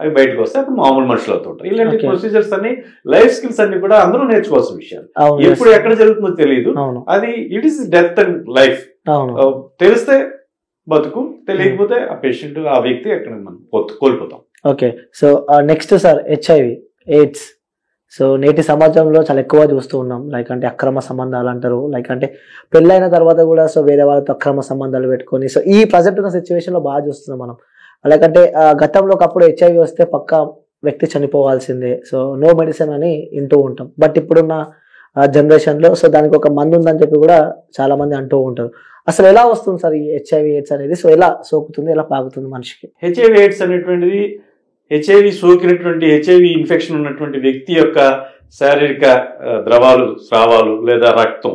అవి బయటకు వస్తే అప్పుడు మామూలు మనుషులు అవుతుంటారు. ఇలాంటి ప్రొసీజర్స్ అన్ని లైఫ్ స్కిల్స్ అన్ని కూడా అందరూ నేర్చుకోవాల్సిన విషయాలు. ఎప్పుడు ఎక్కడ జరుగుతుందో తెలియదు. అది it is death and life. తెలిస్తే బతుకు, తెలియకపోతే ఆ పేషెంట్ ఆ వ్యక్తి అక్కడ మనం కోల్పోతాం. Okay, so next sir HIV AIDS. So నేటి సమాజంలో చాలా ఎక్కువ చూస్తూ ఉన్నాం. లైక్ అంటే అక్రమ సంబంధాలు అంటారు. లైక్ అంటే పెళ్ళైన తర్వాత కూడా సో వేరే వాళ్ళతో అక్రమ సంబంధాలు పెట్టుకొని సో ఈ ప్రజెంట్ ఉన్న సిచ్యువేషన్ లో బాగా చూస్తున్నాం మనం. లైక్ అంటే గతంలో ఒకప్పుడు HIV వస్తే పక్కా వ్యక్తి చనిపోవాల్సిందే, సో నో మెడిసిన్ అని వింటూ ఉంటాం. బట్ ఇప్పుడున్న జనరేషన్ లో సో దానికి ఒక మందు ఉందని చెప్పి కూడా చాలా మంది అంటూ ఉంటారు. అసలు ఎలా వస్తుంది సార్ ఈ HIV AIDS అనేది? సో ఎలా సోకుతుంది, ఎలా పాకుతుంది మనిషికి? HIV AIDS అనేటువంటిది HIV సోకినటువంటి HIV ఇన్ఫెక్షన్ ఉన్నటువంటి వ్యక్తి యొక్క శారీరక ద్రవాలు, స్రావాలు లేదా రక్తం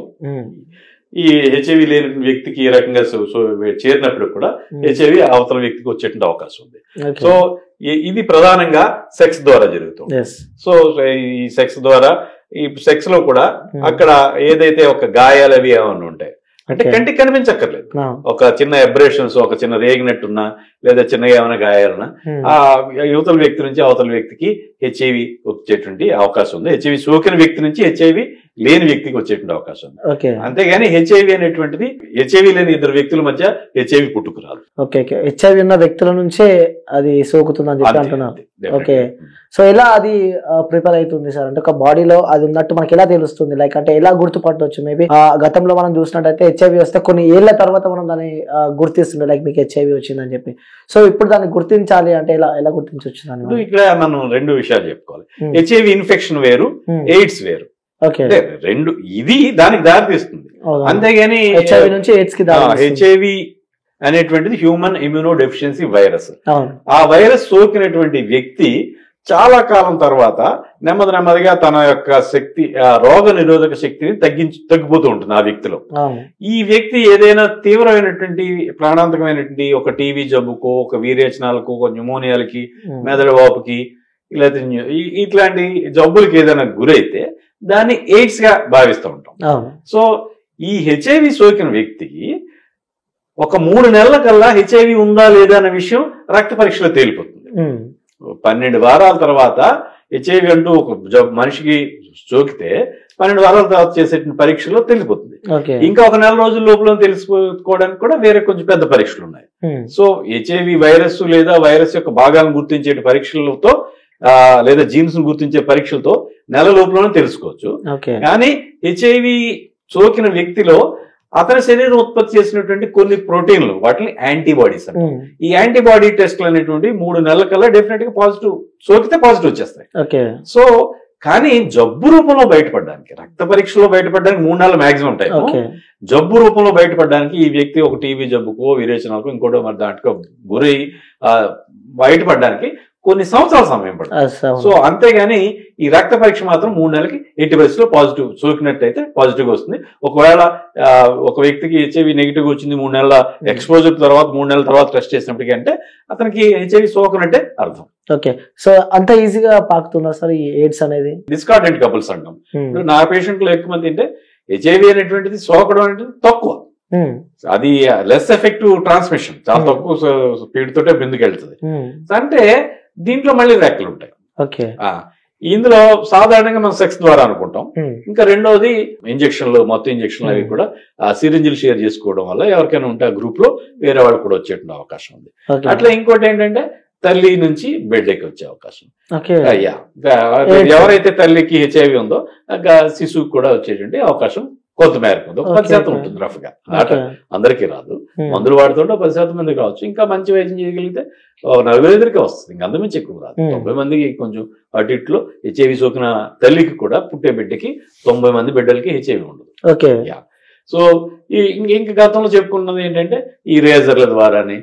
ఈ HIV లేని వ్యక్తికి ఈ రకంగా చేరినప్పుడు కూడా HIV అవతల వ్యక్తికి వచ్చేటువంటి అవకాశం ఉంది. సో ఇది ప్రధానంగా సెక్స్ ద్వారా జరుగుతుంది. సో ఈ సెక్స్ ద్వారా, ఈ సెక్స్ లో కూడా అక్కడ ఏదైతే ఒక గాయాలు అవి ఏమన్నా ఉంటాయి అంటే కంటికి కనిపించక్కర్లేదు, ఒక చిన్న ఎబ్రేషన్స్, ఒక చిన్న రేగినట్టున్నా లేదా చిన్నగా ఏమైనా గాయాలన్నా ఆ యువతల వ్యక్తి నుంచి అవతల వ్యక్తికి HIV వచ్చేటువంటి అవకాశం ఉంది. HIV సోకిన వ్యక్తి నుంచి HIV లేని వ్యక్తికి వచ్చేటువంటి అవకాశం ఉంది. అంతేగాని HIV అనేటువంటిది HIV లేని ఇద్దరు వ్యక్తుల మధ్య HIV పుట్టుకురాదు. HIV ఉన్న వ్యక్తుల నుంచే అది సోకుతుందని చెప్పి అంటున్నారు. ఓకే, సో ఎలా అది ప్రిపేర్ అవుతుంది సార్? అంటే ఒక బాడీలో అది ఉన్నట్టు మనకి ఎలా తెలుస్తుంది? లైక్ అంటే ఎలా గుర్తుపట్టవచ్చు? మేబీ గతంలో మనం చూసినట్టయితే HIV వస్తే కొన్ని ఏళ్ల తర్వాత మనం దాన్ని గుర్తిస్తుండే, లైక్ మీకు HIV వచ్చిందని చెప్పి. సో ఇప్పుడు దాన్ని గుర్తించాలి అంటే ఎలా గుర్తించవచ్చు దాన్ని? ఇక్కడ మనం రెండు విషయాలు చెప్పుకోవాలి. HIV ఇన్ఫెక్షన్ వేరు, ఎయిడ్స్ వేరు. రెండు ఇది దానికి దారి తీస్తుంది. అంతేగాని HIV నుంచి ఎయిడ్స్ కి HIV అనేటువంటిది హ్యూమన్ ఇమ్యూనో డెఫిషియన్సీ వైరస్. ఆ వైరస్ సోకినటువంటి వ్యక్తి చాలా కాలం తర్వాత నెమ్మదిగా తన యొక్క శక్తి, రోగ నిరోధక శక్తిని తగ్గిపోతూ ఉంటుంది ఆ వ్యక్తిలో. ఈ వ్యక్తి ఏదైనా తీవ్రమైనటువంటి ప్రాణాంతకమైనటువంటి ఒక టీబీ జబ్బుకో, ఒక వీరేచనాలకు, ఒక న్యూమోనియాలకి, మెదడు వాపుకి, లేదా ఇట్లాంటి జబ్బులకి ఏదైనా గురైతే దాన్ని ఎయిడ్స్ గా భావిస్తూ ఉంటాం. సో ఈ HIV సోకిన వ్యక్తికి ఒక 3 నెలల కల్లా HIV ఉందా లేదా అనే విషయం రక్త పరీక్షలో తేలిపోతుంది. 12 వారాల తర్వాత HIV అంటూ ఒక మనిషికి సోకితే 12 వారాల తర్వాత చేసే పరీక్షలో తెలిసిపోతుంది. ఇంకా ఒక 4 రోజుల లోపల తెలుసుకోవడానికి కూడా వేరే కొంచెం పెద్ద పరీక్షలు ఉన్నాయి. సో HIV వైరస్ లేదా వైరస్ యొక్క భాగాలను గుర్తించే పరీక్షలతో లేదా జీన్స్ ను గుర్తించే పరీక్షలతో నెల లోపలనే తెలుసుకోవచ్చు. కానీ HIV సోకిన వ్యక్తిలో అతని శరీరం ఉత్పత్తి చేసినటువంటి కొన్ని ప్రోటీన్లు, వాటిని యాంటీబాడీస్ అంటారు. ఈ యాంటీబాడీ టెస్ట్లు అనేటువంటి 3 నెలల కల్లా డెఫినెట్ గా పాజిటివ్, సోకితే పాజిటివ్ వచ్చేస్తాయి. సో కానీ జబ్బు రూపంలో బయటపడడానికి, రక్త పరీక్షలో బయటపడడానికి 3 నెలలు మాక్సిమం టైం. జబ్బు రూపంలో బయటపడడానికి ఈ వ్యక్తి ఒక టీబీ జబ్బుకో, విరేచనాలకు, ఇంకోటో మరి దాంట్లో గురై బయటపడడానికి కొన్ని సంవత్సరాల సమయం పడుతుంది. సో అంతేగాని ఈ రక్త పరీక్ష మాత్రం 3 నెలలకి 80% పాజిటివ్ సోకినట్టయితే పాజిటివ్ వస్తుంది. ఒకవేళ ఒక వ్యక్తికి HIV నెగిటివ్ వచ్చింది 3 నెలల ఎక్స్పోజర్ తర్వాత 3 నెలల తర్వాత టెస్ట్ చేసినప్పటికీ అంటే అతనికి HIV సోకనట్టే అర్థం. ఓకే, సో అంత ఈజీగా పాకుతున్నా సార్ ఈ ఎయిడ్స్ అనేది? డిస్కార్డెంట్ కపుల్స్ అంటాం. నా పేషెంట్ లో ఎక్కువ మంది అంటే HIV అనేటువంటిది సోకడం అనేది తక్కువ, అది లెస్ ఎఫెక్టివ్ ట్రాన్స్మిషన్, చాలా తక్కువ స్పీడ్ తోటే ముందుకు వెళ్తుంది. అంటే దీంట్లో మళ్ళీ రెక్కలు ఉంటాయి. ఇందులో సాధారణంగా మనం సెక్స్ ద్వారా అనుకుంటాం. ఇంకా రెండోది ఇంజక్షన్లు, మొత్తం ఇంజక్షన్లు అవి కూడా సిరింజిల్ షేర్ చేసుకోవడం వల్ల ఎవరికైనా ఉంటే ఆ గ్రూప్ లో వేరే వాళ్ళు కూడా వచ్చేటువంటి అవకాశం ఉంది. అట్లా ఇంకోటి ఏంటంటే తల్లి నుంచి బిడ్డకి వచ్చే అవకాశం. ఎవరైతే తల్లికి HIV ఉందో శిశువుకి కూడా వచ్చేటువంటి అవకాశం కొంత మేరకు ఉంది. 10% ఉంటుంది రఫ్ గా, అందరికీ రాదు. మందులు వాడుతుంటే 10% మందికి రావచ్చు. ఇంకా మంచి వైద్యం చేయగలిగితే 40-50కే వస్తుంది, ఇంకా అంతమించి ఎక్కువ రాదు. 90 మందికి కొంచెం అటు ఇట్లో HIV సోకిన తల్లికి కూడా పుట్టే బిడ్డకి 90 మంది బిడ్డలకి HIV ఉండదు. సో ఇంకా గతంలో చెప్పుకున్నది ఏంటంటే ఈ రేజర్ల ద్వారాని,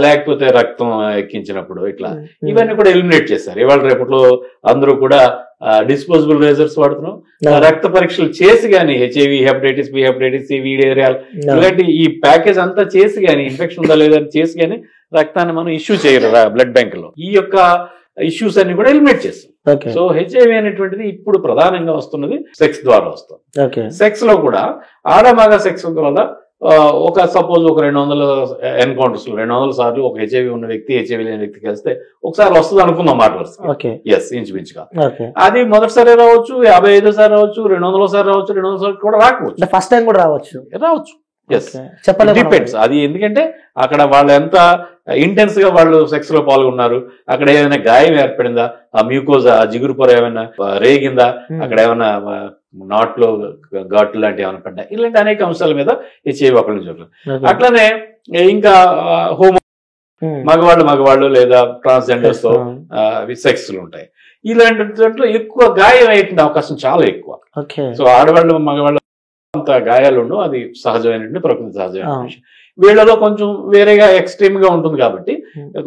లేకపోతే రక్తం ఎక్కించినప్పుడు ఇట్లా ఇవన్నీ కూడా ఎలిమినేట్ చేస్తారు. ఇవాళ రేపట్లో అందరూ కూడా డిస్పోజబుల్ రేజర్స్ వాడుతున్నాం. రక్త పరీక్షలు చేసి గానీ HIV, hepatitis B, hepatitis C, వీడియోరియాల్ ఇలాంటి ఈ ప్యాకేజ్ అంతా చేసి గానీ, ఇన్ఫెక్షన్ ఉందా లేదా చేసి గానీ రక్తాన్ని మనం ఇష్యూ చేయరు బ్లడ్ బ్యాంక్ లో. ఈ యొక్క ఇష్యూస్ అన్ని కూడా ఎలిమినేట్ చేస్తాం. సో HIV అనేటువంటిది ఇప్పుడు ప్రధానంగా వస్తున్నది సెక్స్ ద్వారా వస్తుంది. సెక్స్ లో కూడా ఆడమగ సెక్స్ వల్ల ఒక సపోజ్ ఒక 200 ఎన్కౌంటర్స్ 200 సార్లు ఒక హెచ్ఐవి ఉన్న వ్యక్తి హెచ్ఐవి లేని వ్యక్తికి వెళ్తే ఒకసారి వస్తుంది అనుకుందాం మాట వరుస. ఎస్, ఇంచుమించుగా అది మొదటిసారి రావచ్చు, 55 సారి రావచ్చు, 200 సారి రావచ్చు, 200 సార్లు కూడా రాకపోవచ్చు, ఫస్ట్ టైం కూడా రావచ్చు. Yes, depends. అది ఎందుకంటే అక్కడ వాళ్ళు ఎంత ఇంటెన్స్ గా వాళ్ళు సెక్స్ లో పాల్గొన్నారు, అక్కడ ఏమైనా గాయం ఏర్పడిందా, ఆ మ్యూకోజా ఆ జిగురు పొర ఏమైనా రేగిందా, అక్కడ ఏమైనా నాట్లో ఘాట్లు లాంటివి ఏమైనా పడ్డా, ఇలాంటి అనేక అంశాల మీద హెచ్ఐవి ఒకరి నుంచి. అట్లనే ఇంకా హోమో మగవాళ్ళు లేదా ట్రాన్స్జెండర్స్ తో సెక్స్లు ఉంటాయి. ఇలాంటి దాంట్లో ఎక్కువ గాయం అయ్యే అవకాశం చాలా ఎక్కువ. సో ఆడవాళ్ళు మగవాళ్ళు అంత గాయాలు ఉండవు, అది సహజమైన ప్రకృతి సహజమైన విషయం. వీళ్ళలో కొంచెం వేరేగా ఎక్స్ట్రీమ్ గా ఉంటుంది కాబట్టి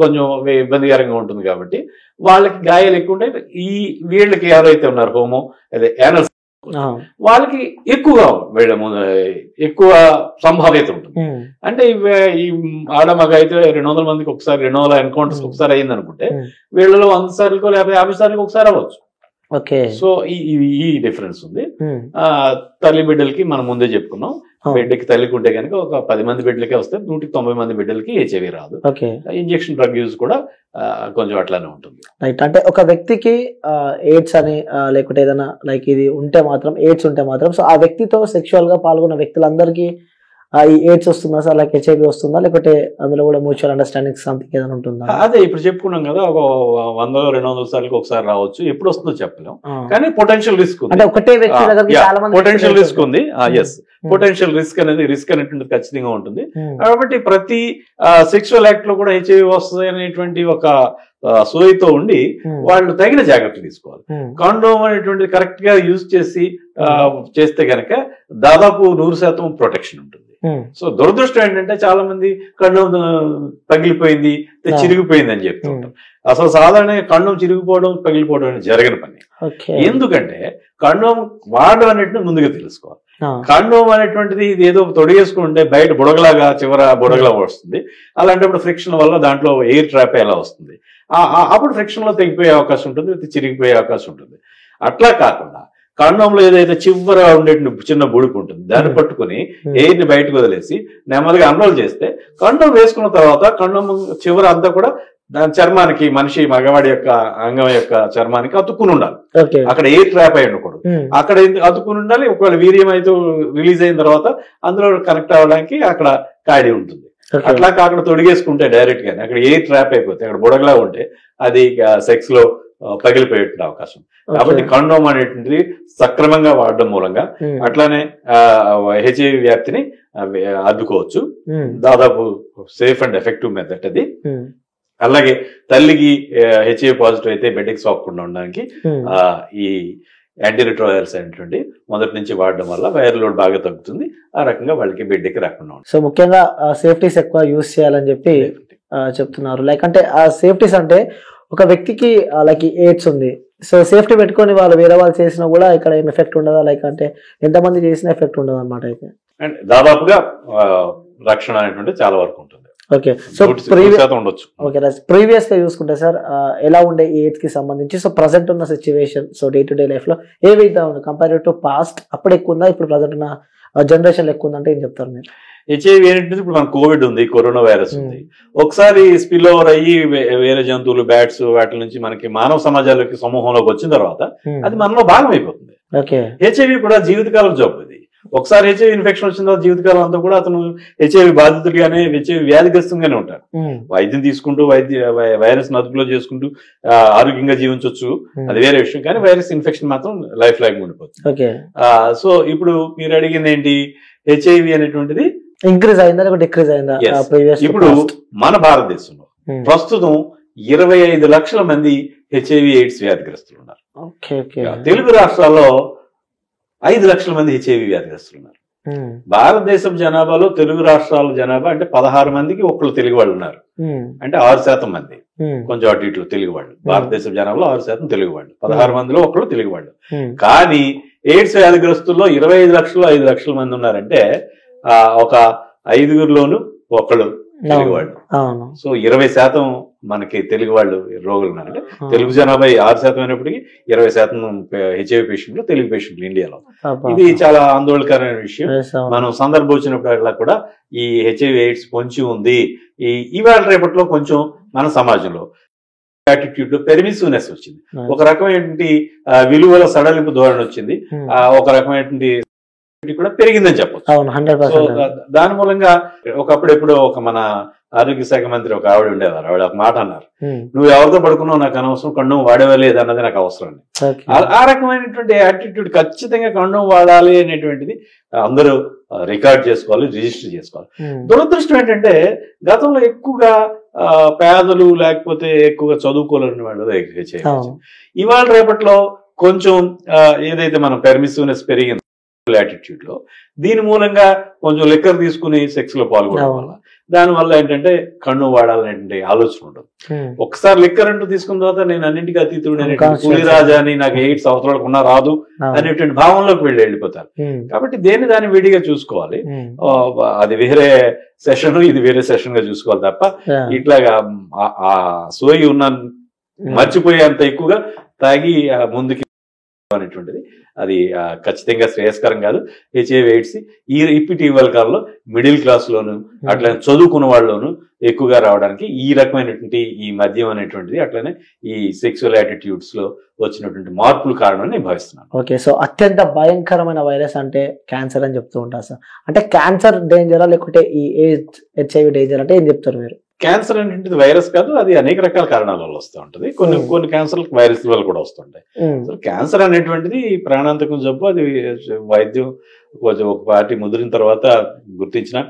కొంచెం ఇబ్బందికరంగా ఉంటుంది కాబట్టి వాళ్ళకి గాయాలు ఎక్కువ ఉంటాయి. వీళ్ళకి ఎవరైతే ఉన్నారు హోమో అదే యానల్ వాళ్ళకి ఎక్కువగా ఎక్కువ సంభావ్యత ఉంటుంది. అంటే ఈ ఆడమగ అయితే 200 మందికి ఒకసారి 200 ఎన్కౌంటర్స్ ఒకసారి అయింది అనుకుంటే వీళ్ళలో 100 సార్లు 50 సార్లు ఒకసారి అవ్వచ్చు. సో ఈ డిఫరెన్స్ ఉంది. తల్లి బిడ్డలకి మనం ముందే చెప్పుకున్నాం, బిడ్డకి తల్లికి ఉంటే కనుక ఒక 10 మంది బిడ్డలకే వస్తే 190 మంది బిడ్డలకి హెచ్ఐవి రాదు. ఇంజెక్షన్ డ్రగ్ యూజ్ కూడా కొంచెం అట్లానే ఉంటుంది. రైట్. అంటే ఒక వ్యక్తికి ఎయిడ్స్ అని లేకుంటే ఏదైనా లైక్ ఇది ఉంటే మాత్రం, ఎయిడ్స్ ఉంటే మాత్రం, సో ఆ వ్యక్తితో సెక్షువల్ గా పాల్గొన్న వ్యక్తులందరికీ ఈ ఎయిడ్స్ వస్తుందా సార్, లైక్ హెచ్ఐవి వస్తుందా, లేకపోతే అందులో కూడా మ్యూచువల్ అండర్స్టాండింగ్ సంథింగ్ ఏదైనా ఉంటుందా? అదే ఇప్పుడు చెప్పుకున్నాం కదా, ఒక 100-200 సార్లు ఒకసారి రావచ్చు, ఎప్పుడు వస్తుందో చెప్పలేం, కానీ పొటెన్షియల్ రిస్క్ ఉంది. అంటే ఒకటే వ్యక్తి దగ్గరికి చాలా మంది పొటెన్షియల్ రిస్క్ ఉంది. ఎస్, పొటెన్షియల్ రిస్క్ అనేటువంటిది ఖచ్చితంగా ఉంటుంది. కాబట్టి ప్రతి సెక్షువల్ యాక్ట్ లో కూడా హెచ్ఐవి వస్తుంది అనేటువంటి ఒక సోయితో ఉండి వాళ్ళు తగిన జాగ్రత్తలు తీసుకోవాలి. కాండోమ్ అనేటువంటిది కరెక్ట్ గా యూజ్ చేస్తే గనక దాదాపు 100% ప్రొటెక్షన్ ఉంటుంది. సో దురదృష్టం ఏంటంటే చాలా మంది కండోమ్ పగిలిపోయింది, చిరిగిపోయింది అని చెప్తూ ఉంటారు. అసలు సాధారణంగా కండోమ్ చిరిగిపోవడం పగిలిపోవడం అనేది జరగని పని. ఎందుకంటే కండోమ్ వాడడం అనేటిని ముందుగా తెలుసుకోవాలి. కండోమ్ అనేటువంటిది ఇది ఏదో తొడిగేసుకుంటే బయట బుడగలాగా చివర బుడగలా వస్తుంది. అలాంటప్పుడు ఫ్రిక్షన్ వల్ల దాంట్లో ఎయిర్ ట్రాప్ ఎలా వస్తుంది, అప్పుడు ఫ్రిక్షన్ లో తెగిపోయే అవకాశం ఉంటుంది, చిరిగిపోయే అవకాశం ఉంటుంది. అట్లా కాకుండా కండోమ్ లో ఏదైతే చివర ఉండే చిన్న బుడుపు ఉంటుంది దాన్ని పట్టుకుని ఎయిర్ ని బయటకు వదిలేసి నెమ్మదిగా అన్రోల్ చేస్తే కండోమ్ వేసుకున్న తర్వాత కండోమ్ చివర అంతా కూడా దాని చర్మానికి, మనిషి మగవాడి యొక్క అంగం యొక్క చర్మానికి అతుక్కుని ఉండాలి. అక్కడ ఎయిర్ ట్రాప్ అయి ఉండకూడదు, అక్కడ అతుక్కుని ఉండాలి. ఒకవేళ వీర్యం అయితే రిలీజ్ అయిన తర్వాత అందులో కనెక్ట్ అవ్వడానికి అక్కడ ఖాళీ ఉంటుంది. అట్లా కాకుండా తొడిగేసుకుంటే డైరెక్ట్ గానే అక్కడ ఎయిర్ ట్రాప్ అయిపోతే అక్కడ బుడగలా ఉంటే అది సెక్స్ లో పగిలిపోయే అవకాశం. కాబట్టి కండోమ్ అనేటువంటిది సక్రమంగా వాడడం మూలంగా అట్లానే హెచ్ఐవి వ్యాప్తిని అడ్డుకోవచ్చు. దాదాపు సేఫ్ అండ్ ఎఫెక్టివ్ మెథడ్ అది. అలాగే తల్లికి హెచ్ఐవి పాజిటివ్ అయితే బిడ్డకి సోకకుండా ఉండడానికి ఈ యాంటీరిట్రోవైరల్స్ అనేటువంటి మొదటి నుంచి వాడడం వల్ల వైరల్ లోడ్ బాగా తగ్గుతుంది. ఆ రకంగా వాళ్ళకి బిడ్డకి రాకుండా ఉంటుంది. సో ముఖ్యంగా సేఫ్టీస్ ఎక్కువ యూజ్ చేయాలని చెప్పి చెప్తున్నారు. లైక్ అంటే ఆ సేఫ్టీస్ అంటే ఒక వ్యక్తికి లైక్ ఎయిడ్స్ ఉంది, సో సేఫ్టీ పెట్టుకొని వాళ్ళు వేరే వాళ్ళు చేసినా కూడా ఇక్కడ ఏం ఎఫెక్ట్ ఉండదా? లైక్ అంటే ఎంతమంది చేసినా ఎఫెక్ట్ ఉండదు అనమాట. అయితే అండ్ దాదాపుగా రక్షణ అనేటువంటి చాలా వరకు ఉంటుంది. ఓకే, సో ప్రీవియస్ గా చూసుకుంటే సార్ ఎలా ఉండే ఎయిడ్స్ కి సంబంధించి, సో ప్రజెంట్ ఉన్న situation, so day to day life లో ఏ విధంగా ఉంది కంపేర్ టు పాస్ట్? అప్పుడు ఎక్కువ ఉందా, ఇప్పుడు ప్రజెంట్ ఉన్న జనరేషన్ ఎక్కువ ఉందంటే ఏం చెప్తారు మీరు? హెచ్ఐవి ఏంటంటే ఇప్పుడు మన కోవిడ్ ఉంది, కరోనా వైరస్ ఉంది, ఒకసారి స్పిల్ ఓవర్ అయ్యి వేరే జంతువులు, బ్యాట్స్ వాటి నుంచి మనకి మానవ సమాజాలకి సమూహంలోకి వచ్చిన తర్వాత అది మనలో భాగం అయిపోతుంది. హెచ్ఐవి కూడా జీవితకాలం జబ్బు. ఇది ఒకసారి హెచ్ఐవి ఇన్ఫెక్షన్ వచ్చిన తర్వాత జీవితకాలం అంతా కూడా అతను హెచ్ఐవి బాధితుడిగానే, హెచ్ఐవి వ్యాధిగ్రస్తంగానే ఉంటారు. వైద్యం తీసుకుంటూ వైరస్ అదుపులో చేసుకుంటూ ఆరోగ్యంగా జీవించవచ్చు, అది వేరే విషయం. కానీ వైరస్ ఇన్ఫెక్షన్ మాత్రం లైఫ్ లాంగ్ ఉండిపోతుంది. సో ఇప్పుడు మీరు అడిగింది ఏంటి, హెచ్ఐవి అనేటువంటిది ఇంక్రీజ్ అయిందా లేకపోతే డిక్రీజ్ అయిందా? ఇప్పుడు మన భారతదేశంలో ప్రస్తుతం 25 లక్షల మంది హెచ్ఐవి ఎయిడ్స్ వ్యాధిగ్రస్తులు ఉన్నారు. తెలుగు రాష్ట్రాల్లో 5 లక్షల మంది హెచ్ఐవి వ్యాధిగ్రస్తులు ఉన్నారు. భారతదేశం జనాభాలో తెలుగు రాష్ట్రాల జనాభా అంటే 16 మందికి ఒకళ్ళు తెలుగు వాళ్ళు ఉన్నారు. అంటే 6% మంది, కొంచెం అటు ఇట్లు తెలుగు వాళ్ళు. భారతదేశం జనాభాలో 6% తెలుగు వాళ్ళు, 16 మందిలో ఒకళ్ళు తెలుగు వాళ్ళు. కానీ ఎయిడ్స్ వ్యాధిగ్రస్తుల్లో 25 లక్షలు 5 లక్షల మంది ఉన్నారంటే ఒక 5గురిలోనూ ఒకళ్ళు తెలుగు వాళ్ళు. అవును. సో 20% మనకి తెలుగు వాళ్ళు రోగులు ఉన్నారంటే తెలుగు జనాభా 6% అయినప్పటికీ 20% హెచ్ఐవి పేషెంట్లు తెలుగు పేషెంట్లు ఇండియాలో. ఇది చాలా ఆందోళనకరమైన విషయం. మనం సందర్భం వచ్చినప్పుడల్లా కూడా ఈ హెచ్ఐవి ఎయిడ్స్ పొంచి ఉంది, ఈ ఇవాళ రేపట్లో కొంచెం మన సమాజంలో యాటిట్యూడ్ లో పెర్మిసివ్నెస్ వచ్చింది, ఒక రకమైనటువంటి విలువల సడలింపు ధోరణి వచ్చింది, ఒక రకమైనటువంటి కూడా పెరిగిందని చెప్పొచ్చు. దాని మూలంగా ఒకప్పుడు ఎప్పుడో ఒక మన ఆరోగ్య శాఖ మంత్రి ఒక ఆవిడ ఉండేవారు, ఆవిడ ఒక మాట అన్నారు, నువ్వు ఎవరితో పడుకున్నావు నాకు అనవసరం, కండం వాడేవాలేదు అన్నది నాకు అవసరం అండి. ఆ రకమైనటువంటి యాటిట్యూడ్, ఖచ్చితంగా కండం వాడాలి అనేటువంటిది అందరూ రికార్డ్ చేసుకోవాలి, రిజిస్టర్ చేసుకోవాలి. దురదృష్టం ఏంటంటే గతంలో ఎక్కువగా పేదలు లేకపోతే ఎక్కువగా చదువుకోలేని వాళ్ళు చేయవచ్చు. ఇవాళ రేపట్లో కొంచెం ఏదైతే మనం పెర్మిసివ్నెస్ పెరిగింది యాటిట్యూడ్ లో, దీని మూలంగా కొంచెం లిక్కర్ తీసుకుని సెక్స్ లో పాల్గొనడం వల్ల దానివల్ల ఏంటంటే కన్ను వాడాలనేటువంటి ఆలోచన ఉండదు. ఒకసారి లిక్కర్ అంటూ తీసుకున్న తర్వాత నేను అన్నింటికీ అతీతుడు, పులిరాజా అని నాకు ఎయిడ్స్ అవసరాలకు ఉన్నా రాదు అనేటువంటి భావంలోకి వెళ్ళిపోతారు. కాబట్టి దాన్ని విడిగా చూసుకోవాలి. అది వేరే సెషన్, ఇది వేరే సెషన్ గా చూసుకోవాలి తప్ప ఇట్లాగా ఆ సోయి ఉన్న మర్చిపోయేంత ఎక్కువగా తాగి ముందుకి అనేటువంటిది అది ఖచ్చితంగా శ్రేయస్కరం కాదు. హెచ్ఐవి ఎయిడ్స్ ఇటీవల కాలంలో మిడిల్ క్లాస్ లోను అట్లా చదువుకున్న వాళ్ళలోను ఎక్కువగా రావడానికి ఈ రకమైనటువంటి ఈ మద్యం అనేటువంటిది, అట్లనే ఈ సెక్సువల్ యాటిట్యూడ్స్ లో వచ్చినటువంటి మార్పులు కారణం నేను భావిస్తున్నాను. ఓకే, సో అత్యంత భయంకరమైన వైరస్ అంటే క్యాన్సర్ అని చెప్తూ ఉంటారు సార్. అంటే క్యాన్సర్ డేంజరా లేకుంటే ఈ హెచ్ఐవి డేంజర్ అంటే ఏం చెప్తారు మీరు? క్యాన్సర్ అనేటువంటిది వైరస్ కాదు, అది అనేక రకాల కారణాల వల్ల వస్తూ ఉంటుంది. కొన్ని క్యాన్సర్లకు వైరస్ వల్ల కూడా వస్తుంటాయి. క్యాన్సర్ అనేటువంటిది ప్రాణాంతకం జబ్బు, అది వైద్యం కొంచెం ఒక పార్టీ ముదిరిన తర్వాత గుర్తించిన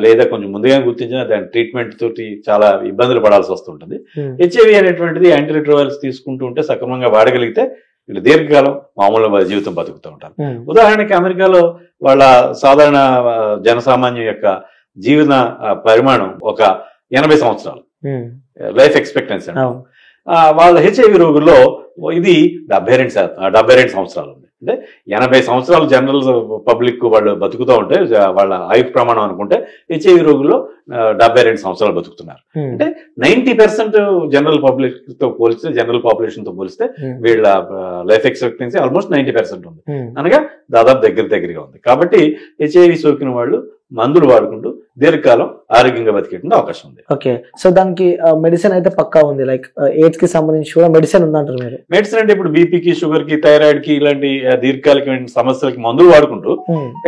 లేదా కొంచెం ముందుగా గుర్తించిన దాని ట్రీట్మెంట్ తోటి చాలా ఇబ్బందులు పడాల్సి వస్తుంటుంది. హెచ్ఐవి అనేటువంటిది యాంటీరిట్రోవైరల్స్ తీసుకుంటూ ఉంటే సక్రమంగా వాడగలిగితే వీళ్ళు దీర్ఘకాలం మామూలు జీవితం బతుకుతూ ఉంటారు. ఉదాహరణకి అమెరికాలో వాళ్ళ సాధారణ జనసామాన్యం యొక్క జీవన పరిమాణం ఒక 80 సంవత్సరాలు లైఫ్ ఎక్స్పెక్టెన్సీ అండి. వాళ్ళ హెచ్ఐవి రోగుల్లో ఇది 72 సంవత్సరాలు ఉంది. అంటే 80 సంవత్సరాలు జనరల్ పబ్లిక్ వాళ్ళు బతుకుతూ ఉంటే వాళ్ళ ఆయుష్ ప్రమాణం అనుకుంటే హెచ్ఐవి రోగుల్లో 72 సంవత్సరాలు బతుకుతున్నారు. అంటే 90% జనరల్ పబ్లిక్ తో పోలిస్తే, జనరల్ పాపులేషన్ తో పోలిస్తే వీళ్ళ లైఫ్ ఎక్స్పెక్టెన్సీ ఆల్మోస్ట్ 90% ఉంది, అనగా దాదాపు దగ్గరగా ఉంది. కాబట్టి హెచ్ఐవి సోకిన వాళ్ళు మందులు వాడుకుంటూ దీర్ఘకాలం ఆరోగ్యంగా బతికేటువంటి అవకాశం ఉంది. ఓకే, సో దానికి మెడిసిన్ అయితే పక్కా ఉంది, లైక్ ఎయిడ్స్ కి సంబంధించి కూడా మెడిసిన్ ఉందంటారు మీరు? మెడిసిన్ అంటే ఇప్పుడు బీపీకి, షుగర్ కి, థైరాయిడ్ కి ఇలాంటి దీర్ఘకాలికమైన సమస్యలకి మందులు వాడుకుంటూ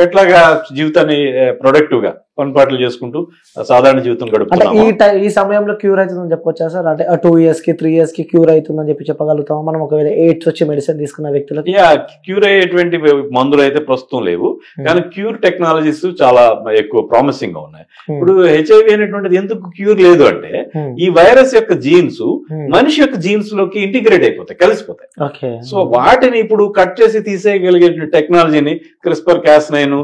ఎట్లాగా జీవితాన్ని ప్రొడక్టివ్ గా పనిపాట్లు చేసుకుంటూ సాధారణ జీవితం గడుపుతున్నాము. ఈ సమయంలో క్యూర్ అవుతుందని చెప్పొచ్చా సార్? అంటే 2 years కి 3 years కి క్యూర్ అవుతుందని చెప్పగలుగుతాం మనం ఒకవేళ ఎయిడ్స్ వచ్చి మెడిసిన్ తీసుకున్న వ్యక్తులకి? క్యూర్ అయ్యేటువంటి మందులు అయితే ప్రస్తుతం లేవు, కానీ క్యూర్ టెక్నాలజీస్ చాలా ఎక్కువ ప్రామిసింగ్ గా ఉన్నాయి. ఇప్పుడు హెచ్ఐవి అనేటువంటిది ఎందుకు క్యూర్ లేదు అంటే ఈ వైరస్ యొక్క జీన్స్ మనిషి యొక్క జీన్స్ లోకి ఇంటిగ్రేట్ అయిపోతాయి, కలిసిపోతాయి. సో వాటిని ఇప్పుడు కట్ చేసి తీసేయగలిగే టెక్నాలజీని క్రిస్పర్ కాస్9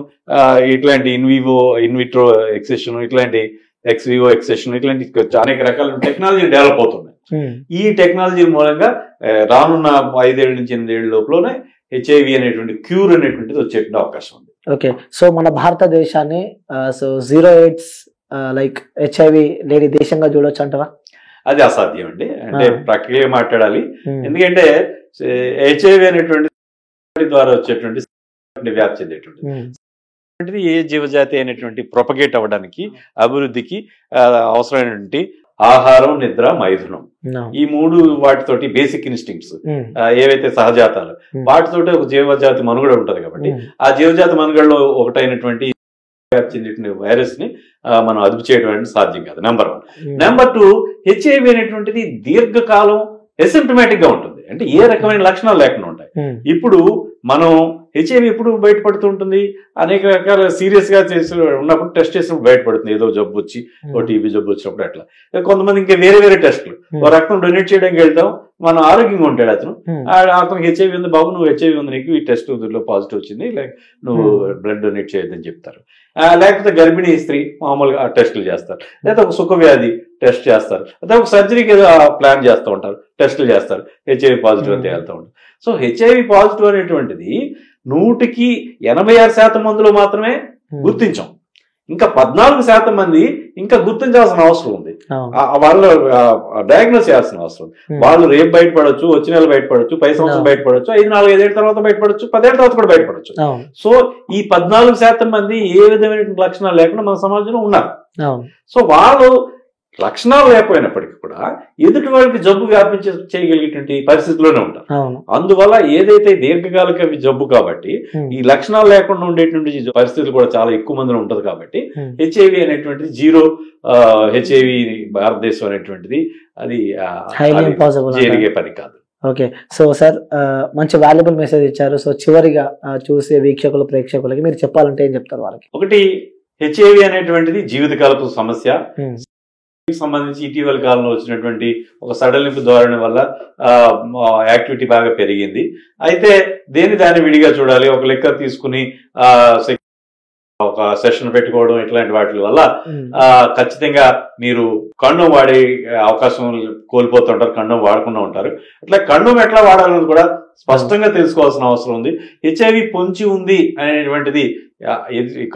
ఇట్లాంటి ఇన్విట్రో ఎక్సెషన్, ఇట్లాంటి ఎక్స్వివో ఎక్సెషన్, ఇట్లాంటి అనేక రకాల టెక్నాలజీ డెవలప్ అవుతున్నాయి. ఈ టెక్నాలజీ మూలంగా రానున్న 5 నుంచి 8 ఏళ్ల లోపలనే హెచ్ఐవి అనేటువంటి క్యూర్ అనేటువంటిది వచ్చేటువంటి అవకాశం ఉంది. ఓకే, సో మన భారతదేశాన్ని సో 0 AIDS లైక్ హెచ్ఐవి లేని దేశంగా చూడొచ్చు అంటారా? అది అసాధ్యం అండి. అంటే ప్రాక్టికల్గా మాట్లాడాలి. ఎందుకంటే హెచ్ఐవి అనేటువంటి ద్వారా వచ్చేటువంటి వ్యాప్తి చెందేటువంటి ఏ జీవజాతి అయినటువంటి ప్రొపగేట్ అవ్వడానికి, అభివృద్ధికి అవసరమైనటువంటి ఆహారం, నిద్ర, మైథునం, ఈ 3 వాటితోటి బేసిక్ ఇన్స్టింక్ట్స్ ఏవైతే సహజాతాలు వాటితోటి ఒక జీవజాతి మనుగడ ఉంటది. కాబట్టి ఆ జీవజాతి మనుగడలో ఒకటైనటువంటి వైరస్ ని మనం అదుపు చేయడం అనేది సాధ్యం కాదు. నెంబర్ 1. నెంబర్ 2, హెచ్ఐవి అనేటువంటిది దీర్ఘకాలం ఎసిమ్టమాటిక్ గా ఉంటుంది, అంటే ఏ రకమైన లక్షణాలు లేకుండా ఉంటాయి. ఇప్పుడు మనం హెచ్ఐవి ఎప్పుడు బయటపడుతూ ఉంటుంది, అనేక రకాల సీరియస్ గా చేసి ఉన్నప్పుడు టెస్ట్ చేసినప్పుడు బయటపడుతుంది, ఏదో జబ్బు వచ్చి ఓ టీబీ జబ్బు వచ్చినప్పుడు అట్లా. కొంతమంది ఇంకా వేరే టెస్టులు, రక్తం డొనేట్ చేయడానికి వెళ్తాం, మనం ఆరోగ్యంగా ఉంటాడు అతను, అతనికి హెచ్ఐవి ఉంది, బాబు నువ్వు హెచ్ఐవి ఉంది, నీకు ఈ టెస్ట్ లో పాజిటివ్ వచ్చింది, లైక్ నువ్వు బ్లడ్ డొనేట్ చేయొద్దని చెప్తారు. లేకపోతే గర్భిణీ స్త్రీ మామూలుగా టెస్టులు చేస్తారు, లేదా ఒక సుఖవ్యాధి టెస్ట్ చేస్తారు, లేదా ఒక సర్జరీకి ఏదో ప్లాన్ చేస్తూ ఉంటారు, టెస్టులు చేస్తారు, హెచ్ఐవి పాజిటివ్ అని తేలుతూ ఉంటారు. సో హెచ్ఐవి పాజిటివ్ అనేటువంటిది 100కి 86% మందిలో మాత్రమే గుర్తించాం. ఇంకా 14% మంది ఇంకా గుర్తించాల్సిన అవసరం ఉంది. వాళ్ళు డయాగ్నోస్ చేయాల్సిన అవసరం ఉంది. వాళ్ళు రేపు బయటపడవచ్చు, వచ్చే నెల బయటపడవచ్చు, 10 సంవత్సరం బయటపడవచ్చు, 5, 4, 5 ఏళ్ళ తర్వాత బయటపడవచ్చు, 10 ఏళ్ళ తర్వాత కూడా బయటపడవచ్చు. సో ఈ 14% మంది ఏ విధమైన లక్షణాలు లేకుండా మన సమాజంలో ఉన్నారు. సో వాళ్ళు లక్షణాలు లేకపోయినప్పటికీ కూడా ఎదుటి వాళ్ళకి జబ్బు చేయగలిగేటువంటి పరిస్థితిలోనే ఉంటారు. అందువల్ల ఏదైతే దీర్ఘకాలిక జబ్బు కాబట్టి ఈ లక్షణాలు లేకుండా ఉండేటువంటి పరిస్థితులు కూడా చాలా ఎక్కువ మందిలో ఉంటది కాబట్టి హెచ్ఐవి అనేటువంటిది జీరో హెచ్ఐవి భారతదేశం అనేటువంటిది అది జరిగే పని కాదు. ఓకే, సో సార్ మంచి వాల్యుబుల్ మెసేజ్ ఇచ్చారు. సో చివరిగా చూసే వీక్షకులు ప్రేక్షకులకి మీరు చెప్పాలంటే ఏం చెప్తారు వాళ్ళకి? ఒకటి, హెచ్ఐవి అనేటువంటిది జీవితకాలపు సమస్య. సంబంధించి ఇటీవల కాలంలో వచ్చినటువంటి ఒక సడలింపు ధోరణి వల్ల యాక్టివిటీ బాగా పెరిగింది. అయితే దాన్ని విడిగా చూడాలి. ఒక లెక్క తీసుకుని ఒక సెషన్ పెట్టుకోవడం ఇట్లాంటి వాటి వల్ల ఖచ్చితంగా మీరు కండోమ్ వాడే అవకాశం కోల్పోతుంటారు, కండోమ్ వాడకుండా ఉంటారు. అట్లా కండోమ్ ఎట్లా వాడాలని కూడా స్పష్టంగా తెలుసుకోవాల్సిన అవసరం ఉంది. హెచ్ఐవి పొంచి ఉంది అనేటువంటిది,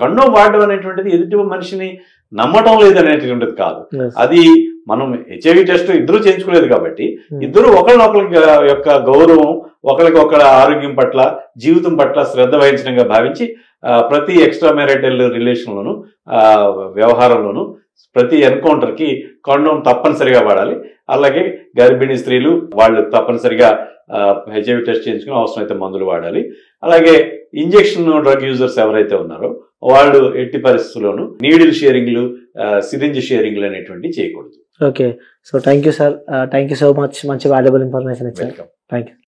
కండోమ్ వాడడం అనేటువంటిది ఎదుటి మనిషిని నమ్మటం లేదనేటువంటిది కాదు. అది మనం హెచ్ఐవి టెస్ట్ ఇద్దరు చేయించుకోలేదు కాబట్టి ఇద్దరు ఒకరినొకరి యొక్క గౌరవం, ఒకరికొకరి ఆరోగ్యం పట్ల, జీవితం పట్ల శ్రద్ధ వహించడంగా భావించి ప్రతి ఎక్స్ట్రా మ్యారిటల్ రిలేషన్లోను, వ్యవహారంలోను, ప్రతి ఎన్కౌంటర్ కి కండోమ్ తప్పనిసరిగా వాడాలి. అలాగే గర్భిణీ స్త్రీలు వాళ్ళు తప్పనిసరిగా హెచ్ఐవి టెస్ట్ చేయించుకుని అవసరమైతే మందులు వాడాలి. అలాగే ఇంజెక్షన్ డ్రగ్ యూజర్స్ ఎవరైతే ఉన్నారో వాళ్ళు ఎట్టి పరిస్థితుల్లోనూ నీడిల్ షేరింగ్లు, సిరింజ్ షేరింగ్లు అనేటువంటి చేయకూడదు. Okay, so thank you sir, thank you so much. మంచి వాల్యుబుల్ ఇన్ఫర్మేషన్ ఇచ్చారు. Thank you.